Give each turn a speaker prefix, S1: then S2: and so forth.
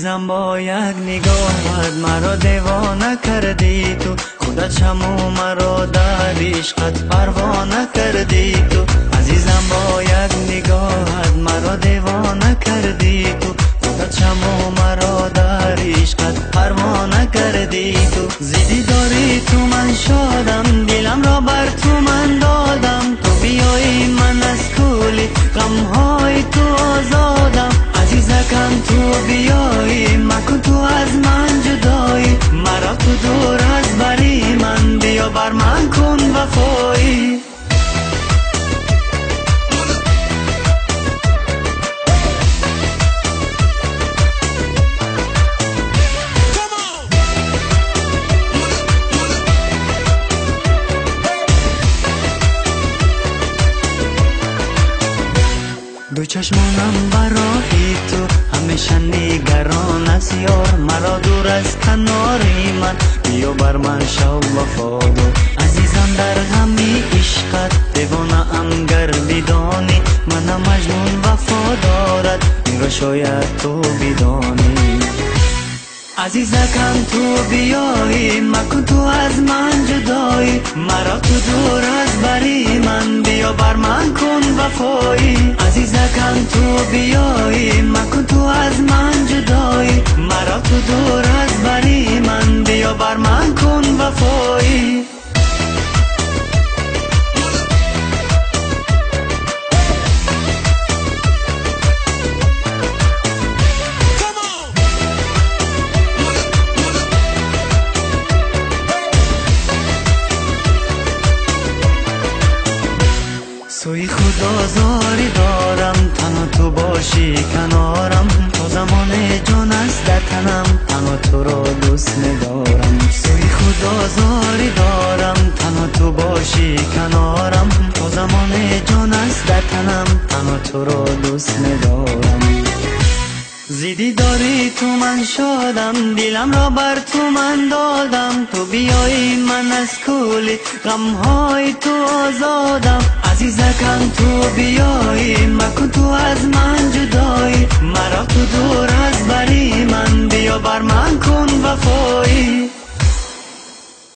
S1: عزیزم با یک نگاهت مرا دیوانه کردی تو، خودت شمع مرا در عشقت پروانه کردی تو. عزیزم با یک نگاهت مرا دیوانه کردی تو، خودت شمع مرا در عشقت پروانه کردی تو. زیدی داری تو من شادم، دلم را بر تو من دادم، تو بیایی من از کلی غمهای تو آزادم. عزیزکم تو بیایی مکن تو از من جدایی، مرا تو دور از بری من بیا بر من کن وفایی. دو چشمانم برای تو همیشه نگران است یار، مرا دور از کناری من بیا بر من شو وفادار. عزیزم در غمی عشقت دیوانه ام گر بدانی، منم مجنون وفادارت این را شاید تو بدانی. عزیزکم تو بیایی مکن تو از من جدایی، مرا تو دور از بری من بیا بر من کن وفایی. عزیزکم تو بیایی مکن تو از من جدایی، مرا تو دور از بری من بیا بر من کن وفایی. سوی خود آزاری دارم تنها تو باشی کنارم، تا زمان جان است در تنم تنها تو را دوست ندارم. سوی خود آزاری دارم تنها تو باشی کنارم، تا زمان جان است در تنم تنها تو را دوست ندارم. زیدی داری تو من شادم، دلم را بر تو من دادم، تو بیایی من از کلی غمهای تو آزادم. عزیزکم تو بیایی مکن تو از من جدایی، مرا تو دور از بری من بیا بر من کن وفایی.